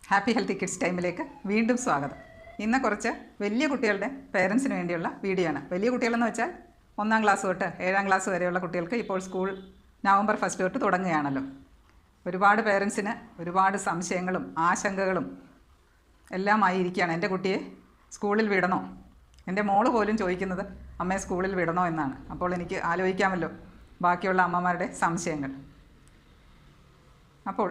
Happy healthy kids ടൈമിലേക്ക് വീണ്ടും സ്വാഗതം. ഇന്ന് കുറച്ച് വലിയ കുട്ടികളുടെ പേരൻസിന് വേണ്ടിയുള്ള വീഡിയോ ആണ്. വലിയ കുട്ടികളെന്ന് വെച്ചാൽ 1-ാം ക്ലാസ് തൊട്ട് 7-ാം ക്ലാസ് വരെയുള്ള കുട്ടികൾക്ക് ഇപ്പോൾ സ്കൂൾ നവംബർ 1 തൊട്ട് തുടങ്ങുകയാണല്ലോ. ഒരുപാട് പേരൻസിന് ഒരുപാട് സംശയങ്ങളും ആശങ്കകളും എല്ലാമായിരിക്കുകയാണ്. എൻ്റെ കുട്ടിയെ സ്കൂളിൽ വിടണോ? എൻ്റെ മോള് പോലും ചോദിക്കുന്നത് അമ്മയെ സ്കൂളിൽ വിടണോ എന്നാണ്. അപ്പോൾ എനിക്ക് ആലോചിക്കാമല്ലോ ബാക്കിയുള്ള അമ്മമാരുടെ സംശയങ്ങൾ. അപ്പോൾ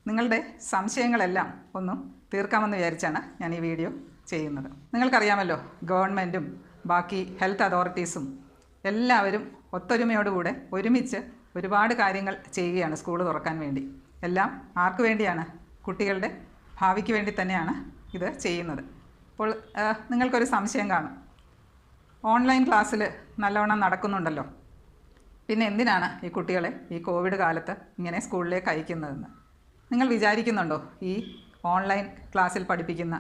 നിങ്ങളുടെ സംശയങ്ങളെല്ലാം ഒന്ന് തീർക്കാമെന്ന് വിചാരിച്ചാണ് ഞാൻ ഈ വീഡിയോ ചെയ്യുന്നത്. നിങ്ങൾക്കറിയാമല്ലോ, ഗവൺമെൻറ്റും ബാക്കി ഹെൽത്ത് അതോറിറ്റീസും എല്ലാവരും ഒത്തൊരുമയോടുകൂടെ ഒരുമിച്ച് ഒരുപാട് കാര്യങ്ങൾ ചെയ്യുകയാണ് സ്കൂൾ തുറക്കാൻ വേണ്ടി. എല്ലാം ആർക്ക് വേണ്ടിയാണ്? കുട്ടികളുടെ ഭാവിക്ക് വേണ്ടി തന്നെയാണ് ഇത് ചെയ്യുന്നത്. അപ്പോൾ നിങ്ങൾക്കൊരു സംശയം കാണും, ഓൺലൈൻ ക്ലാസ്സിൽ നല്ലവണ്ണം നടക്കുന്നുണ്ടല്ലോ, പിന്നെ എന്തിനാണ് ഈ കുട്ടികളെ ഈ കോവിഡ് കാലത്ത് ഇങ്ങനെ സ്കൂളിലേക്ക് അയക്കുന്നതെന്ന് നിങ്ങൾ വിചാരിക്കുന്നുണ്ടോ? ഈ ഓൺലൈൻ ക്ലാസ്സിൽ പഠിപ്പിക്കുന്ന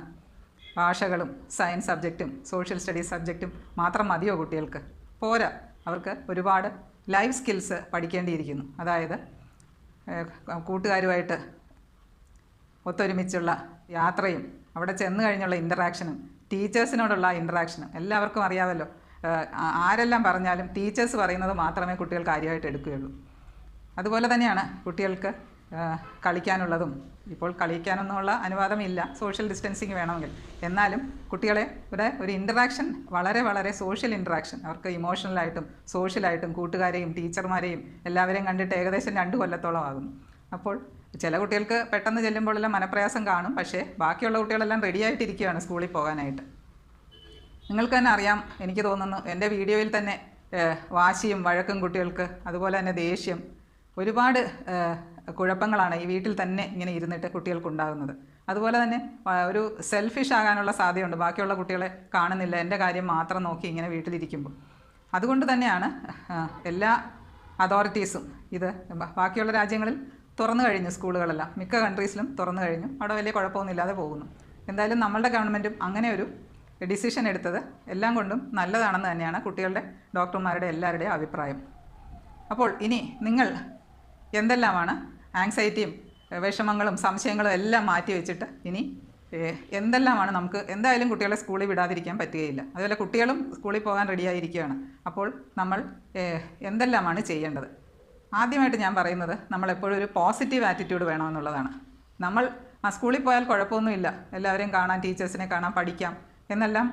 ഭാഷകളും സയൻസ് സബ്ജക്റ്റും സോഷ്യൽ സ്റ്റഡീസ് സബ്ജക്റ്റും മാത്രം മതിയോ കുട്ടികൾക്ക്? പോരാ, അവർക്ക് ഒരുപാട് ലൈഫ് സ്കിൽസ് പഠിക്കേണ്ടിയിരിക്കുന്നു. അതായത് കൂട്ടുകാരുമായിട്ട് ഒത്തൊരുമിച്ചുള്ള യാത്രയും അവിടെ ചെന്ന് കഴിഞ്ഞുള്ള ഇൻ്ററാക്ഷനും ടീച്ചേഴ്സിനോടുള്ള ഇൻ്ററാക്ഷനും എല്ലാവർക്കും അറിയാമല്ലോ. ആരെല്ലാം പറഞ്ഞാലും ടീച്ചേഴ്സ് പറയുന്നത് മാത്രമേ കുട്ടികൾ കാര്യമായിട്ട് എടുക്കുകയുള്ളൂ. അതുപോലെ തന്നെയാണ് കുട്ടികൾക്ക് കളിക്കാനുള്ളതും. ഇപ്പോൾ കളിക്കാനൊന്നുമുള്ള അനുവാദമില്ല, സോഷ്യൽ ഡിസ്റ്റൻസിങ് വേണമെങ്കിൽ. എന്നാലും കുട്ടികളെ ഒരു ഇൻ്ററാക്ഷൻ, വളരെ വളരെ സോഷ്യൽ ഇൻ്ററാക്ഷൻ, അവർക്ക് ഇമോഷണലായിട്ടും സോഷ്യലായിട്ടും കൂട്ടുകാരെയും ടീച്ചർമാരെയും എല്ലാവരെയും കണ്ടിട്ട് ഏകദേശം 2 കൊല്ലത്തോളം ആകുന്നു. അപ്പോൾ ചില കുട്ടികൾക്ക് പെട്ടെന്ന് ചെല്ലുമ്പോഴെല്ലാം മനപ്രയാസം കാണും. പക്ഷേ ബാക്കിയുള്ള കുട്ടികളെല്ലാം റെഡിയായിട്ടിരിക്കുകയാണ് സ്കൂളിൽ പോകാനായിട്ട്. നിങ്ങൾക്ക് തന്നെ അറിയാം, എനിക്ക് തോന്നുന്നു എൻ്റെ വീഡിയോയിൽ തന്നെ വാശിയും വഴക്കും കുട്ടികൾക്ക്, അതുപോലെ തന്നെ ദേഷ്യം, ഒരുപാട് കുഴപ്പങ്ങളാണ് ഈ വീട്ടിൽ തന്നെ ഇങ്ങനെ ഇരുന്നിട്ട് കുട്ടികൾക്കുണ്ടാകുന്നത്. അതുപോലെ തന്നെ ഒരു സെൽഫിഷ് ആകാനുള്ള സാധ്യതയുണ്ട്. ബാക്കിയുള്ള കുട്ടികളെ കാണുന്നില്ല, എൻ്റെ കാര്യം മാത്രം നോക്കി ഇങ്ങനെ വീട്ടിലിരിക്കുമ്പോൾ. അതുകൊണ്ട് തന്നെയാണ് എല്ലാ അതോറിറ്റീസും ഇത് ബാക്കിയുള്ള രാജ്യങ്ങളിൽ തുറന്നു കഴിഞ്ഞു. സ്കൂളുകളെല്ലാം മിക്ക കൺട്രീസിലും തുറന്നു കഴിഞ്ഞു. അവിടെ വലിയ കുഴപ്പമൊന്നുമില്ലാതെ പോകുന്നു. എന്തായാലും നമ്മളുടെ ഗവൺമെൻറ്റും അങ്ങനെ ഒരു ഡിസിഷൻ എടുത്തത് എല്ലാം കൊണ്ടും നല്ലതാണെന്ന് തന്നെയാണ് കുട്ടികളുടെ ഡോക്ടർമാരുടെ എല്ലാവരുടെയും അഭിപ്രായം. അപ്പോൾ ഇനി നിങ്ങൾ എന്തെല്ലാമാണ് ആങ്സൈറ്റിയും വിഷമങ്ങളും സംശയങ്ങളും എല്ലാം മാറ്റി വെച്ചിട്ട് ഇനി എന്തെല്ലാമാണ് നമുക്ക് എന്തായാലും കുട്ടികളെ സ്കൂളിൽ വിടാതിരിക്കാൻ പറ്റുകയില്ല. അതുപോലെ കുട്ടികളും സ്കൂളിൽ പോകാൻ റെഡിയായിരിക്കുകയാണ്. അപ്പോൾ നമ്മൾ എന്തെല്ലാമാണ് ചെയ്യേണ്ടത്? ആദ്യമായിട്ട് ഞാൻ പറയുന്നത്, നമ്മളെപ്പോഴും ഒരു പോസിറ്റീവ് ആറ്റിറ്റ്യൂഡ് വേണമെന്നുള്ളതാണ്. നമ്മൾ സ്കൂളിൽ പോയാൽ കുഴപ്പമൊന്നുമില്ല, എല്ലാവരെയും കാണാൻ, ടീച്ചേഴ്സിനെ കാണാൻ, പഠിക്കാം എന്നെല്ലാം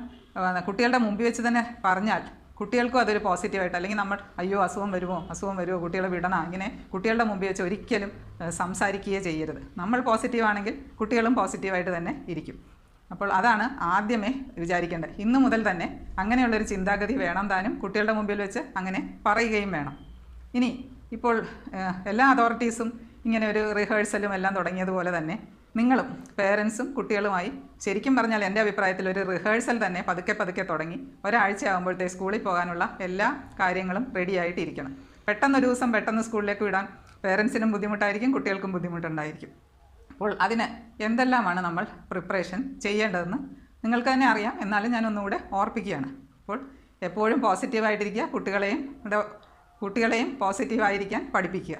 കുട്ടികളുടെ മുമ്പിൽ വെച്ച് തന്നെ പറഞ്ഞാൽ കുട്ടികൾക്കും അതൊരു പോസിറ്റീവായിട്ട്, അല്ലെങ്കിൽ നമ്മൾ അയ്യോ അസുഖം വരുമോ കുട്ടികളെ വിടണം, ഇങ്ങനെ കുട്ടികളുടെ മുമ്പിൽ വെച്ച് ഒരിക്കലും സംസാരിക്കുകയേ ചെയ്യരുത്. നമ്മൾ പോസിറ്റീവാണെങ്കിൽ കുട്ടികളും പോസിറ്റീവായിട്ട് തന്നെ ഇരിക്കും. അപ്പോൾ അതാണ് ആദ്യമേ വിചാരിക്കേണ്ടത്. ഇന്നു മുതൽ തന്നെ അങ്ങനെയുള്ളൊരു ചിന്താഗതി വേണം താനും. കുട്ടികളുടെ മുമ്പിൽ വെച്ച് അങ്ങനെ പറയുകയും വേണം. ഇനി ഇപ്പോൾ എല്ലാ അതോറിറ്റീസും ഇങ്ങനെ ഒരു റിഹേഴ്സലും എല്ലാം തുടങ്ങിയതുപോലെ തന്നെ നിങ്ങളും പേരൻസും കുട്ടികളുമായി ശരിക്കും പറഞ്ഞാൽ എൻ്റെ അഭിപ്രായത്തിൽ ഒരു റിഹേഴ്സൽ തന്നെ പതുക്കെ തുടങ്ങി ഒരാഴ്ച ആകുമ്പോഴത്തേ സ്കൂളിൽ പോകാനുള്ള എല്ലാ കാര്യങ്ങളും റെഡിയായിട്ടിരിക്കണം. പെട്ടെന്നൊരു ദിവസം പെട്ടെന്ന് സ്കൂളിലേക്ക് വിടാൻ പേരൻസിനും ബുദ്ധിമുട്ടായിരിക്കും, കുട്ടികൾക്കും ബുദ്ധിമുട്ടുണ്ടായിരിക്കും. അപ്പോൾ അതിന് എന്തെല്ലാമാണ് നമ്മൾ പ്രിപ്പറേഷൻ ചെയ്യേണ്ടതെന്ന് നിങ്ങൾക്ക് തന്നെ അറിയാം. എന്നാലും ഞാനൊന്നുകൂടെ ഓർപ്പിക്കുകയാണ്. അപ്പോൾ എപ്പോഴും പോസിറ്റീവായിട്ടിരിക്കുക, കുട്ടികളെയും പോസിറ്റീവായിരിക്കാൻ പഠിപ്പിക്കുക.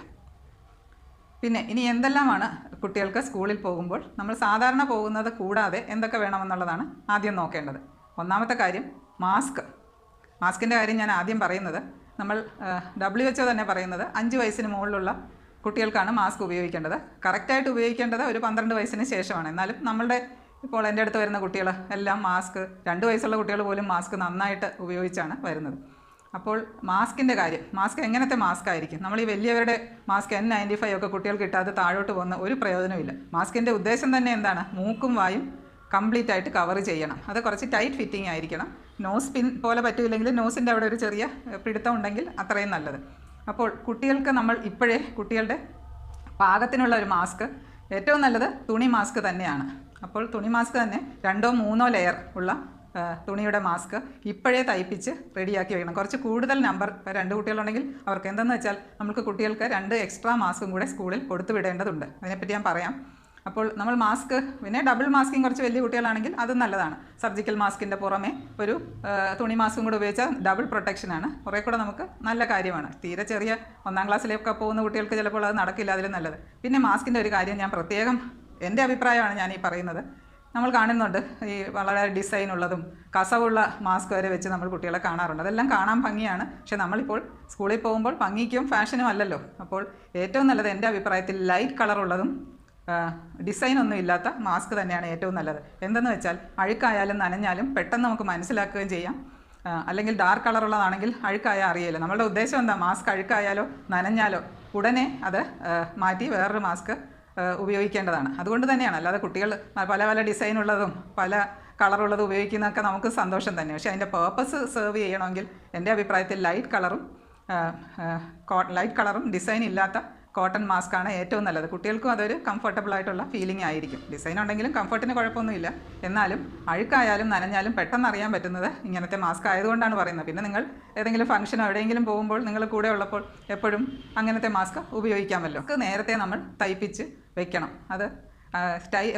പിന്നെ ഇനി എന്തെല്ലാമാണ് കുട്ടികൾക്ക് സ്കൂളിൽ പോകുമ്പോൾ നമ്മൾ സാധാരണ പോകുന്നത് കൂടാതെ എന്തൊക്കെ വേണമെന്നുള്ളതാണ് ആദ്യം നോക്കേണ്ടത്. ഒന്നാമത്തെ കാര്യം മാസ്കിൻ്റെ കാര്യം ഞാൻ ആദ്യം പറയുന്നത്, നമ്മൾ WHO തന്നെ പറയുന്നത് 5 വയസ്സിന് മുകളിലുള്ള കുട്ടികൾക്കാണ് മാസ്ക് ഉപയോഗിക്കേണ്ടത്. കറക്റ്റായിട്ട് ഉപയോഗിക്കേണ്ടത് ഒരു 12 വയസ്സിന് ശേഷമാണ്. എന്നാലും നമ്മളുടെ ഇപ്പോൾ എൻ്റെ അടുത്ത് വരുന്ന കുട്ടികൾ എല്ലാം 2 വയസ്സുള്ള കുട്ടികൾ പോലും മാസ്ക് നന്നായിട്ട് ഉപയോഗിച്ചാണ് വരുന്നത്. അപ്പോൾ മാസ്കിൻ്റെ കാര്യം, മാസ്ക് എങ്ങനത്തെ മാസ്ക് ആയിരിക്കും? നമ്മൾ ഈ വലിയവരുടെ മാസ്ക് N95 ഒക്കെ കുട്ടികൾക്ക് ഇട്ടാതെ താഴോട്ട് പോകുന്ന ഒരു പ്രയോജനമില്ല. മാസ്കിൻ്റെ ഉദ്ദേശം തന്നെ എന്താണ്? മൂക്കും വായും കംപ്ലീറ്റ് ആയിട്ട് കവർ ചെയ്യണം. അത് കുറച്ച് ടൈറ്റ് ഫിറ്റിംഗ് ആയിരിക്കണം. നോസ് പിൻ പോലെ പറ്റില്ലെങ്കിൽ നോസിൻ്റെ അവിടെ ഒരു ചെറിയ പിടുത്തം ഉണ്ടെങ്കിൽ അത്രയും നല്ലത്. അപ്പോൾ കുട്ടികൾക്ക് നമ്മൾ ഇപ്പോഴേ കുട്ടികളുടെ പാകത്തിനുള്ള ഒരു മാസ്ക്, ഏറ്റവും നല്ലത് തുണി മാസ്ക് തന്നെയാണ്. അപ്പോൾ തുണി മാസ്ക് തന്നെ 2-3 ലെയർ ഉള്ള തുണിയുടെ മാസ്ക് ഇപ്പോഴേ തയ്പ്പിച്ച് റെഡിയാക്കി വെക്കണം. കുറച്ച് കൂടുതൽ നമ്പർ, 2 കുട്ടികളുണ്ടെങ്കിൽ അവർക്ക് എന്തെന്ന് വെച്ചാൽ നമുക്ക് കുട്ടികൾക്ക് 2 എക്സ്ട്രാ മാസ്കും കൂടെ സ്കൂളിൽ കൊടുത്തു വിടേണ്ടതുണ്ട്. അതിനെപ്പറ്റി ഞാൻ പറയാം. അപ്പോൾ നമ്മൾ മാസ്ക്, പിന്നെ ഡബിൾ മാസ്കിങ് കുറച്ച് വലിയ കുട്ടികളാണെങ്കിൽ അത് നല്ലതാണ്. സർജിക്കൽ മാസ്കിൻ്റെ പുറമെ ഒരു തുണി മാസ്കും കൂടെ ഉപയോഗിച്ചാൽ ഡബിൾ പ്രൊട്ടക്ഷനാണ്. കുറേ കൂടെ നമുക്ക് നല്ല കാര്യമാണ്. തീരെ ചെറിയ 1-ാം ക്ലാസ്സിലേക്ക് പോകുന്ന കുട്ടികൾക്ക് ചിലപ്പോൾ അത് നടക്കില്ല, അതിലും നല്ലത്. പിന്നെ മാസ്കിൻ്റെ ഒരു കാര്യം ഞാൻ പ്രത്യേകം എൻ്റെ അഭിപ്രായമാണ് ഞാൻ ഈ പറയുന്നത്. നമ്മൾ കാണുന്നുണ്ട് ഈ വളരെ ഡിസൈൻ ഉള്ളതും കസവുള്ള മാസ്ക് വരെ വെച്ച് നമ്മൾ കുട്ടികളെ കാണാറുണ്ട്. അതെല്ലാം കാണാൻ ഭംഗിയാണ്. പക്ഷെ നമ്മളിപ്പോൾ സ്കൂളിൽ പോകുമ്പോൾ ഭംഗിക്കും ഫാഷനും അല്ലല്ലോ. അപ്പോൾ ഏറ്റവും നല്ലത് എൻ്റെ അഭിപ്രായത്തിൽ ലൈറ്റ് കളറുള്ളതും ഡിസൈനൊന്നും ഇല്ലാത്ത മാസ്ക് തന്നെയാണ് ഏറ്റവും നല്ലത്. എന്തെന്ന് വെച്ചാൽ അഴുക്കായാലും നനഞ്ഞാലും പെട്ടെന്ന് നമുക്ക് മനസ്സിലാക്കുകയും ചെയ്യാം. അല്ലെങ്കിൽ ഡാർക്ക് കളറുള്ളതാണെങ്കിൽ അഴുക്കായാൽ അറിയില്ല. നമ്മളുടെ ഉദ്ദേശം എന്താ? മാസ്ക് അഴുക്കായാലോ നനഞ്ഞാലോ ഉടനെ അത് മാറ്റി വേറൊരു മാസ്ക് ഉപയോഗിക്കേണ്ടതാണ്. അതുകൊണ്ട് തന്നെയാണ്. അല്ലാതെ കുട്ടികൾ പല പല ഡിസൈനുള്ളതും പല കളറുള്ളതും ഉപയോഗിക്കുന്നതൊക്കെ നമുക്ക് സന്തോഷം തന്നെ. പക്ഷേ അതിൻ്റെ പേർപ്പസ് സെർവ് ചെയ്യണമെങ്കിൽ എൻ്റെ അഭിപ്രായത്തിൽ ലൈറ്റ് കളറും ഡിസൈൻ ഇല്ലാത്ത കോട്ടൺ മാസ്കാണ് ഏറ്റവും നല്ലത്. കുട്ടികൾക്കും അതൊരു കംഫർട്ടബിൾ ആയിട്ടുള്ള ഫീലിംഗ് ആയിരിക്കും. ഡിസൈൻ ഉണ്ടെങ്കിലും കംഫർട്ടിന് കുഴപ്പമൊന്നുമില്ല. എന്നാലും അഴുക്കായാലും നനഞ്ഞാലും പെട്ടെന്ന് അറിയാൻ പറ്റുന്നത് ഇങ്ങനത്തെ മാസ്ക് ആയതുകൊണ്ടാണ് പറയുന്നത്. പിന്നെ നിങ്ങൾ ഏതെങ്കിലും ഫംഗ്ഷനോ എവിടെയെങ്കിലും പോകുമ്പോൾ നിങ്ങൾ കൂടെ ഉള്ളപ്പോൾ എപ്പോഴും അങ്ങനത്തെ മാസ്ക് ഉപയോഗിക്കാമല്ലോ. നേരത്തെ നമ്മൾ തയ്പ്പിച്ച് വെക്കണം. അത്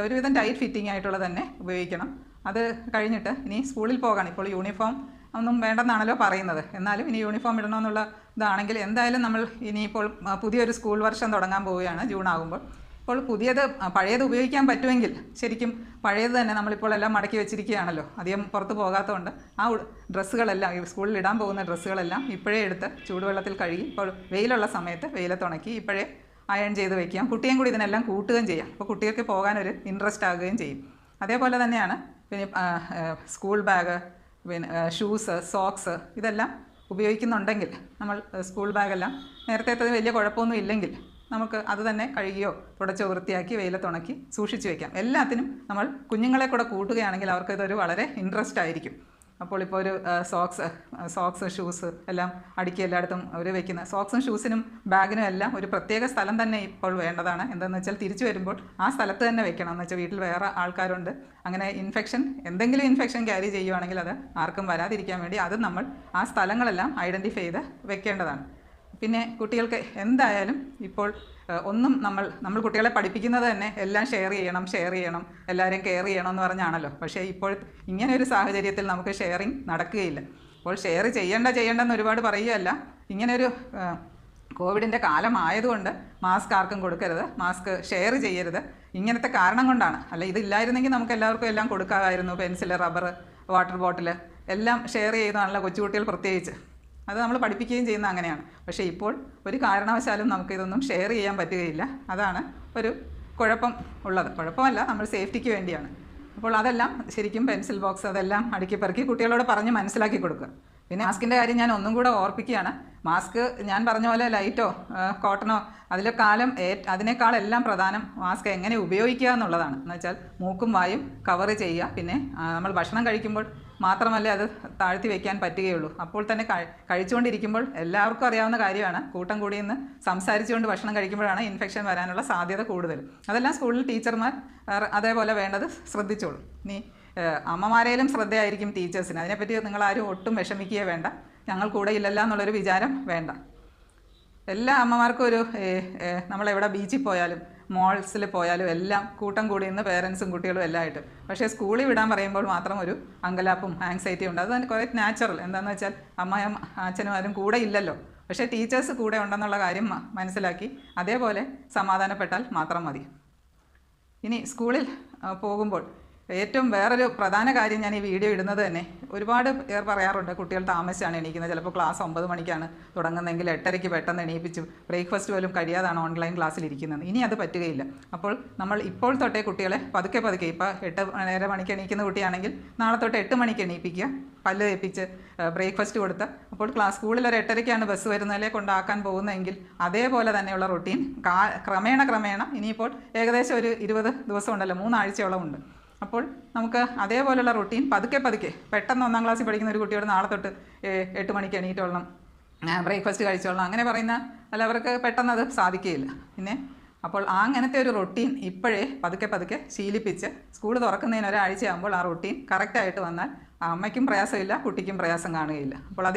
ഒരുവിധം ടൈറ്റ് ഫിറ്റിംഗ് ആയിട്ടുള്ള തന്നെ ഉപയോഗിക്കണം. അത് കഴിഞ്ഞിട്ട് ഇനി സ്കൂളിൽ പോകണം. ഇപ്പോൾ യൂണിഫോം ഒന്നും വേണ്ടെന്നാണല്ലോ പറയുന്നത്. എന്നാലും ഇനി യൂണിഫോം ഇടണമെന്നുള്ള ഇതാണെങ്കിൽ എന്തായാലും നമ്മൾ ഇനിയിപ്പോൾ പുതിയൊരു സ്കൂൾ വർഷം തുടങ്ങാൻ പോവുകയാണ് ജൂൺ ആകുമ്പോൾ. ഇപ്പോൾ പഴയത് ഉപയോഗിക്കാൻ പറ്റുമെങ്കിൽ ശരിക്കും പഴയത് തന്നെ നമ്മളിപ്പോൾ എല്ലാം മടക്കി വെച്ചിരിക്കുകയാണല്ലോ. അധികം പുറത്ത് പോകാത്തതുകൊണ്ട് ആ ഡ്രസ്സുകളെല്ലാം സ്കൂളിൽ ഇടാൻ പോകുന്ന ഡ്രസ്സുകളെല്ലാം ഇപ്പോഴേ എടുത്ത് ചൂടുവെള്ളത്തിൽ കഴുകി ഇപ്പോൾ വെയിലുള്ള സമയത്ത് വെയിലത്തുണക്കി ഇപ്പോഴേ അയൺ ചെയ്ത് വയ്ക്കാം. കുട്ടിയും കൂടി ഇതിനെല്ലാം കൂട്ടുകയും ചെയ്യാം. അപ്പോൾ കുട്ടികൾക്ക് പോകാനൊരു ഇൻട്രസ്റ്റ് ആകുകയും ചെയ്യും. അതേപോലെ തന്നെയാണ് പിന്നെ സ്കൂൾ ബാഗ്, പിന്നെ ഷൂസ്, സോക്സ് ഇതെല്ലാം ഉപയോഗിക്കുന്നുണ്ടെങ്കിൽ നമ്മൾ സ്കൂൾ ബാഗെല്ലാം നേരത്തെ വലിയ കുഴപ്പമൊന്നും ഇല്ലെങ്കിൽ നമുക്ക് അത് തന്നെ കഴുകിയോ തുടച്ചോ വൃത്തിയാക്കി വെയിലത്തുണക്കി സൂക്ഷിച്ച് വയ്ക്കാം. എല്ലാത്തിനും നമ്മൾ കുഞ്ഞുങ്ങളെ കൂടെ കൂട്ടുകയാണെങ്കിൽ അവർക്ക് ഇതൊരു വളരെ ഇൻട്രസ്റ്റ് ആയിരിക്കും. അപ്പോൾ ഇപ്പോൾ ഒരു സോക്സ് ഷൂസ് എല്ലാം അടുക്കി എല്ലായിടത്തും അവർ വെക്കുന്ന സോക്സും ഷൂസിനും ബാഗിനും എല്ലാം ഒരു പ്രത്യേക സ്ഥലം തന്നെ ഇപ്പോൾ വേണ്ടതാണ്. എന്താണെന്ന് വെച്ചാൽ തിരിച്ചു വരുമ്പോൾ ആ സ്ഥലത്ത് തന്നെ വെക്കണം. എന്ന് വെച്ചാൽ വീട്ടിൽ വേറെ ആൾക്കാരുണ്ട്, അങ്ങനെ എന്തെങ്കിലും ഇൻഫെക്ഷൻ ക്യാരി ചെയ്യുവാണെങ്കിൽ അത് ആർക്കും വരാതിരിക്കാൻ വേണ്ടി അത് നമ്മൾ ആ സ്ഥലങ്ങളെല്ലാം ഐഡൻറ്റിഫൈ ചെയ്ത് വെക്കേണ്ടതാണ്. പിന്നെ കുട്ടികൾക്ക് എന്തായാലും ഇപ്പോൾ നമ്മൾ കുട്ടികളെ പഠിപ്പിക്കുന്നത് തന്നെ എല്ലാം ഷെയർ ചെയ്യണം, എല്ലാവരെയും കെയർ ചെയ്യണം എന്ന് പറഞ്ഞാണല്ലോ. പക്ഷേ ഇപ്പോൾ ഇങ്ങനെ ഒരു സാഹചര്യത്തിൽ നമുക്ക് ഷെയറിങ് നടക്കുകയില്ല. അപ്പോൾ ഷെയർ ചെയ്യേണ്ടെന്ന് ഒരുപാട് പറയുകയല്ല, ഇങ്ങനെയൊരു കോവിഡിൻ്റെ കാലമായതുകൊണ്ട് മാസ്ക് ആർക്കും കൊടുക്കരുത്, മാസ്ക് ഷെയർ ചെയ്യരുത്. ഇങ്ങനത്തെ കാരണം കൊണ്ടാണ്. അല്ല ഇതില്ലായിരുന്നെങ്കിൽ നമുക്ക് എല്ലാവർക്കും എല്ലാം കൊടുക്കാമായിരുന്നു. പെൻസിൽ, റബ്ബർ, വാട്ടർ ബോട്ടിൽ എല്ലാം ഷെയർ ചെയ്താണല്ലോ കൊച്ചുകുട്ടികൾ പ്രത്യേകിച്ച്. അത് നമ്മൾ പഠിപ്പിക്കുകയും ചെയ്യുന്നത് അങ്ങനെയാണ്. പക്ഷേ ഇപ്പോൾ ഒരു കാരണവശാലും നമുക്കിതൊന്നും ഷെയർ ചെയ്യാൻ പറ്റുകയില്ല. അതാണ് ഒരു കുഴപ്പമല്ല, നമ്മൾ സേഫ്റ്റിക്ക് വേണ്ടിയാണ്. അപ്പോൾ അതെല്ലാം ശരിക്കും പെൻസിൽ ബോക്സ് അതെല്ലാം അടുക്കി പെറുക്കി കുട്ടികളോട് പറഞ്ഞ് മനസ്സിലാക്കി കൊടുക്കുക. പിന്നെ മാസ്കിൻ്റെ കാര്യം ഞാൻ ഒന്നും കൂടെ ഓർപ്പിക്കുകയാണ്. മാസ്ക് ഞാൻ പറഞ്ഞ പോലെ ലൈറ്റോ കോട്ടണോ അതിനേക്കാളെല്ലാം പ്രധാനം മാസ്ക് എങ്ങനെ ഉപയോഗിക്കുക എന്നുള്ളതാണ്. എന്ന് വെച്ചാൽ മൂക്കും വായും കവർ ചെയ്യുക. പിന്നെ നമ്മൾ ഭക്ഷണം കഴിക്കുമ്പോൾ മാത്രമല്ലേ അത് താഴ്ത്തി വയ്ക്കാൻ പറ്റുകയുള്ളൂ. അപ്പോൾ തന്നെ കഴിച്ചുകൊണ്ടിരിക്കുമ്പോൾ എല്ലാവർക്കും അറിയാവുന്ന കാര്യമാണ്, കൂട്ടം കൂടി നിന്ന് സംസാരിച്ചുകൊണ്ട് ഭക്ഷണം കഴിക്കുമ്പോഴാണ് ഇൻഫെക്ഷൻ വരാനുള്ള സാധ്യത കൂടുതൽ. അതെല്ലാം സ്കൂളിൽ ടീച്ചർമാർ അതേപോലെ വേണ്ടത് ശ്രദ്ധിച്ചോളൂ. ഇനി അമ്മമാരേലും ശ്രദ്ധയായിരിക്കും ടീച്ചേഴ്സിന്. അതിനെപ്പറ്റി നിങ്ങളാരും ഒട്ടും വിഷമിക്കുകയേ വേണ്ട. ഞങ്ങൾ കൂടെ ഇല്ലല്ലോ എന്നുള്ളൊരു വിചാരം വേണ്ട. എല്ലാ അമ്മമാർക്കും നമ്മളെവിടെ ബീച്ചിൽ പോയാലും മോൾസിൽ പോയാലും എല്ലാം കൂട്ടം കൂടി നിന്ന് പേരൻസും കുട്ടികളും എല്ലാം ആയിട്ട്. പക്ഷേ സ്കൂളിൽ വിടാൻ പറയുമ്പോൾ മാത്രം ഒരു അങ്കലാപ്പും ആങ്സൈറ്റിയും ഉണ്ട്. അത് തന്നെ കുറേ നാച്ചുറൽ. എന്താണെന്ന് വെച്ചാൽ അമ്മയും അച്ഛനും ആരും കൂടെ ഇല്ലല്ലോ. പക്ഷേ ടീച്ചേഴ്സ് കൂടെ ഉണ്ടെന്നുള്ള കാര്യം മനസ്സിലാക്കി അതേപോലെ സമാധാനപ്പെട്ടാൽ മാത്രം മതി. ഇനി സ്കൂളിൽ പോകുമ്പോൾ ഏറ്റവും വേറൊരു പ്രധാന കാര്യം ഞാൻ ഈ വീഡിയോ ഇടുന്നത് തന്നെ, ഒരുപാട് പേർ പറയാറുണ്ട് കുട്ടികൾ താമസിച്ചാണ് എണീക്കുന്നത്. ചിലപ്പോൾ ക്ലാസ് 9 മണിക്കാണ് തുടങ്ങുന്നതെങ്കിൽ 8:30 പെട്ടെന്ന് എണീപ്പിച്ചു ബ്രേക്ക്ഫാസ്റ്റ് പോലും കഴിയാതാണ് ഓൺലൈൻ ക്ലാസ്സിലിരിക്കുന്നത്. ഇനി അത് പറ്റുകയില്ല. അപ്പോൾ നമ്മൾ ഇപ്പോൾ തൊട്ടേ കുട്ടികളെ പതുക്കെ ഇപ്പോൾ 8:30 മണിക്ക് എണീക്കുന്ന കുട്ടിയാണെങ്കിൽ നാളെ തൊട്ട് 8 മണിക്ക് എണീപ്പിക്കുക, പല്ല് തേപ്പിച്ച് ബ്രേക്ക്ഫാസ്റ്റ് കൊടുത്ത്. അപ്പോൾ സ്കൂളിൽ ഒരു 8:30ക്കാണ് ബസ് വരുന്നതിലെ കൊണ്ടാക്കാൻ പോകുന്നതെങ്കിൽ അതേപോലെ തന്നെയുള്ള റൊട്ടീൻ ക്രമേണ ഇനിയിപ്പോൾ ഏകദേശം ഒരു 20 ദിവസം ഉണ്ടല്ലോ, 3 ആഴ്ചയോളം ഉണ്ട്. അപ്പോൾ നമുക്ക് അതേപോലെയുള്ള റൊട്ടീൻ പതുക്കെ പെട്ടെന്ന് 1ാം ക്ലാസ്സിൽ പഠിക്കുന്ന ഒരു കുട്ടിയോട് നാളെ തൊട്ട് 8 മണിക്ക് എണീറ്റോളണം, ബ്രേക്ക്ഫാസ്റ്റ് കഴിച്ചോളണം അങ്ങനെ പറയുന്ന അവർക്ക് പെട്ടെന്ന് അത് സാധിക്കുകയില്ല. പിന്നെ അപ്പോൾ അങ്ങനത്തെ ഒരു റൊട്ടീൻ ഇപ്പോഴേ പതുക്കെ ശീലിപ്പിച്ച് സ്കൂൾ തുറക്കുന്നതിന് ഒരാഴ്ചയാകുമ്പോൾ ആ റൊട്ടീൻ കറക്റ്റായിട്ട് വന്നാൽ അമ്മയ്ക്കും പ്രയാസമില്ല, കുട്ടിക്കും പ്രയാസം കാണുകയില്ല. അപ്പോൾ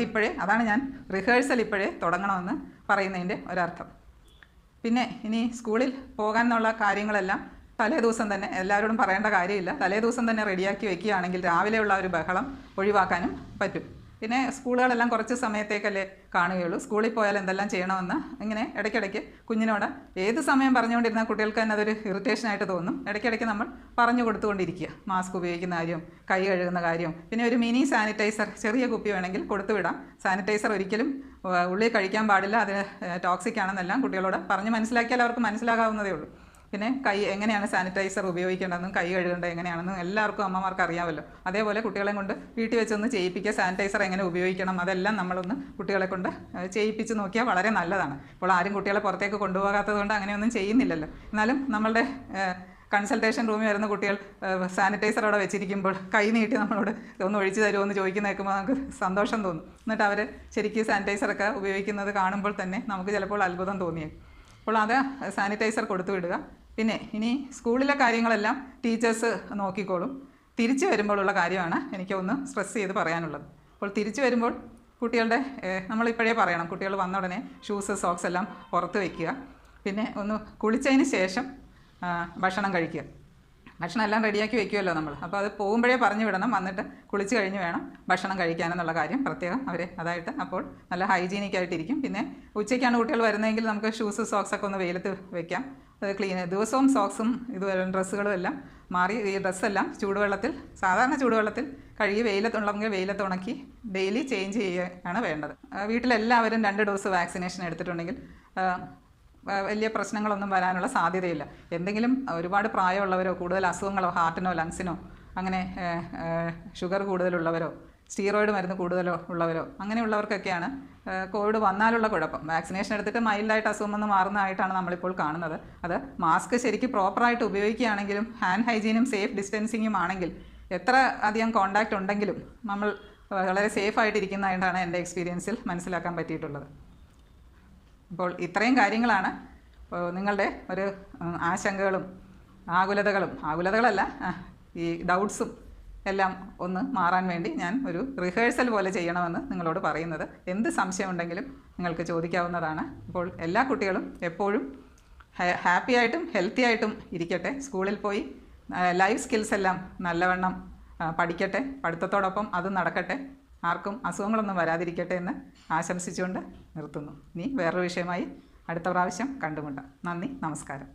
അതാണ് ഞാൻ റിഹേഴ്സൽ ഇപ്പോഴേ തുടങ്ങണമെന്ന് പറയുന്നതിൻ്റെ ഒരർത്ഥം. പിന്നെ ഇനി സ്കൂളിൽ പോകാനുള്ള കാര്യങ്ങളെല്ലാം തലേ ദിവസം തന്നെ എല്ലാവരോടും പറയേണ്ട കാര്യമില്ല. തലേ ദിവസം തന്നെ റെഡിയാക്കി വെക്കുകയാണെങ്കിൽ രാവിലെയുള്ള ഒരു ബഹളം ഒഴിവാക്കാനും പറ്റും. പിന്നെ സ്കൂളുകളെല്ലാം കുറച്ച് സമയത്തേക്കല്ലേ കാണുകയുള്ളൂ. സ്കൂളിൽ പോയാൽ എന്തെല്ലാം ചെയ്യണമെന്ന് ഇങ്ങനെ ഇടയ്ക്കിടയ്ക്ക് കുഞ്ഞിനോട് ഏത് സമയം പറഞ്ഞുകൊണ്ടിരുന്ന കുട്ടികൾക്ക് തന്നെ അതൊരു ഇറിറ്റേഷനായിട്ട് തോന്നും. ഇടയ്ക്കിടയ്ക്ക് നമ്മൾ പറഞ്ഞു കൊടുത്തുകൊണ്ടിരിക്കുക. മാസ്ക് ഉപയോഗിക്കുന്ന കാര്യം, കൈ കഴുകുന്ന കാര്യം, പിന്നെ ഒരു മിനി സാനിറ്റൈസർ ചെറിയ കുപ്പി വേണമെങ്കിൽ കൊടുത്തു വിടാം. സാനിറ്റൈസർ ഒരിക്കലും ഉള്ളിൽ കഴിക്കാൻ പാടില്ല, അത് ടോക്സിക് ആണെന്നെല്ലാം കുട്ടികളോട് പറഞ്ഞ് മനസ്സിലാക്കിയാൽ അവർക്ക് മനസ്സിലാകാവുന്നതേ ഉള്ളൂ. പിന്നെ കൈ എങ്ങനെയാണ് സാനിറ്റൈസർ ഉപയോഗിക്കേണ്ടതെന്നും കൈ കഴുകേണ്ടത് എങ്ങനെയാണെന്നും എല്ലാവർക്കും അമ്മമാർക്ക് അറിയാമല്ലോ. അതേപോലെ കുട്ടികളെ കൊണ്ട് വീട്ടിൽ വെച്ചൊന്ന് ചെയ്യിപ്പിക്കുക. സാനിറ്റൈസർ എങ്ങനെ ഉപയോഗിക്കണം അതെല്ലാം നമ്മളൊന്ന് കുട്ടികളെ കൊണ്ട് ചെയ്യിപ്പിച്ച് നോക്കിയാൽ വളരെ നല്ലതാണ്. ഇപ്പോൾ ആരും കുട്ടികളെ പുറത്തേക്ക് കൊണ്ടുപോകാത്തത് കൊണ്ട് അങ്ങനെയൊന്നും ചെയ്യുന്നില്ലല്ലോ. എന്നാലും നമ്മളുടെ കൺസൾട്ടേഷൻ റൂമിൽ വരുന്ന കുട്ടികൾ സാനിറ്റൈസർ അവിടെ വെച്ചിരിക്കുമ്പോൾ കൈ നീട്ടി നമ്മളോട് ഒന്ന് ഒഴിച്ചു തരുമോ എന്ന് ചോദിക്കുന്ന കേൾക്കുമ്പോൾ നമുക്ക് സന്തോഷം തോന്നും. എന്നിട്ട് അവർ ശരിക്കും സാനിറ്റൈസറൊക്കെ ഉപയോഗിക്കുന്നത് കാണുമ്പോൾ തന്നെ നമുക്ക് ചിലപ്പോൾ അത്ഭുതം തോന്നിയേ. അപ്പോൾ അത് സാനിറ്റൈസർ കൊടുത്തു വിടുക. പിന്നെ ഇനി സ്കൂളിലെ കാര്യങ്ങളെല്ലാം ടീച്ചേഴ്സ് നോക്കിക്കോളും. തിരിച്ചു വരുമ്പോഴുള്ള കാര്യമാണ് എനിക്ക് ഒന്ന് സ്ട്രെസ് ചെയ്ത് പറയാനുള്ളത്. അപ്പോൾ തിരിച്ചു വരുമ്പോൾ കുട്ടികളുടെ നമ്മളിപ്പോഴേ പറയണം, കുട്ടികൾ വന്ന ഉടനെ ഷൂസ് സോക്സ് എല്ലാം പുറത്ത് വയ്ക്കുക. പിന്നെ ഒന്ന് കുളിച്ചതിന് ശേഷം ഭക്ഷണം കഴിക്കുക. ഭക്ഷണം എല്ലാം റെഡിയാക്കി വെക്കുമല്ലോ നമ്മൾ. അപ്പോൾ അത് പോകുമ്പോഴേ പറഞ്ഞു വിടണം, വന്നിട്ട് കുളിച്ച് കഴിഞ്ഞ് വേണം ഭക്ഷണം കഴിക്കാനെന്നുള്ള കാര്യം പ്രത്യേകം അവരെ അതായിട്ട് അപ്പോൾ നല്ല ഹൈജീനിക് ആയിട്ടിരിക്കും. പിന്നെ ഉച്ചയ്ക്കാണ് കുട്ടികൾ വരുന്നതെങ്കിൽ നമുക്ക് ഷൂസ് സോക്സൊക്കെ ഒന്ന് വെയിലത്ത് വെക്കാം. അത് ദിവസവും സോക്സും ഇതുപോലെ ഡ്രസ്സുകളും എല്ലാം മാറി ഈ ഡ്രസ്സെല്ലാം ചൂടുവെള്ളത്തിൽ, സാധാരണ ചൂടുവെള്ളത്തിൽ കഴുകി വെയിലത്തുണ്ടെങ്കിൽ വെയിലത്ത് ഉണക്കി ഡെയിലി ചേഞ്ച് ചെയ്യുകയാണ് വേണ്ടത്. വീട്ടിലെല്ലാവരും 2 ഡോസ് വാക്സിനേഷൻ എടുത്തിട്ടുണ്ടെങ്കിൽ വലിയ പ്രശ്നങ്ങളൊന്നും വരാനുള്ള സാധ്യതയില്ല. എന്തെങ്കിലും ഒരുപാട് പ്രായമുള്ളവരോ കൂടുതൽ അസുഖങ്ങളോ ഹാർട്ടിനോ ലങ്സിനോ അങ്ങനെ ഷുഗർ കൂടുതലുള്ളവരോ സ്റ്റീറോയിഡ് മരുന്ന് കൂടുതലോ ഉള്ളവരോ അങ്ങനെയുള്ളവർക്കൊക്കെയാണ് കോവിഡ് വന്നാലുള്ള കുഴപ്പം. വാക്സിനേഷൻ എടുത്തിട്ട് മൈൽഡായിട്ട് അസുഖം വന്ന് മാറുന്നതായിട്ടാണ് നമ്മളിപ്പോൾ കാണുന്നത്. അത് മാസ്ക് ശരിക്കും പ്രോപ്പറായിട്ട് ഉപയോഗിക്കുകയാണെങ്കിലും ഹാൻഡ് ഹൈജീനും സേഫ് ഡിസ്റ്റൻസിങ്ങും ആണെങ്കിൽ എത്ര അധികം കോണ്ടാക്റ്റ് ഉണ്ടെങ്കിലും നമ്മൾ വളരെ സേഫായിട്ടിരിക്കുന്നതായിട്ടാണ് എൻ്റെ എക്സ്പീരിയൻസിൽ മനസ്സിലാക്കാൻ പറ്റിയിട്ടുള്ളത്. അപ്പോൾ ഇത്രയും കാര്യങ്ങളാണ് നിങ്ങളുടെ ഒരു ആശങ്കകളും ആകുലതകളല്ല ഈ ഡൗട്ട്സും എല്ലാം ഒന്ന് മാറാൻ വേണ്ടി ഞാൻ ഒരു റിഹേഴ്സൽ പോലെ ചെയ്യണമെന്ന് നിങ്ങളോട് പറയുന്നത്. എന്ത് സംശയമുണ്ടെങ്കിലും നിങ്ങൾക്ക് ചോദിക്കാവുന്നതാണ്. അപ്പോൾ എല്ലാ കുട്ടികളും എപ്പോഴും ഹാപ്പി ആയിട്ടും ഹെൽത്തി ആയിട്ടും ഇരിക്കട്ടെ. സ്കൂളിൽ പോയി ലൈഫ് സ്കിൽസ് എല്ലാം നല്ലവണ്ണം പഠിക്കട്ടെ. പഠിത്തത്തോടൊപ്പം അത് നടക്കട്ടെ. ആർക്കും അസുഖങ്ങളൊന്നും വരാതിരിക്കട്ടെ എന്ന് ആശംസിച്ചുകൊണ്ട് നിർത്തുന്നു. ഇനി വേറൊരു വിഷയമായി അടുത്ത പ്രാവശ്യം കണ്ടുമുട്ടാം. നന്ദി, നമസ്കാരം.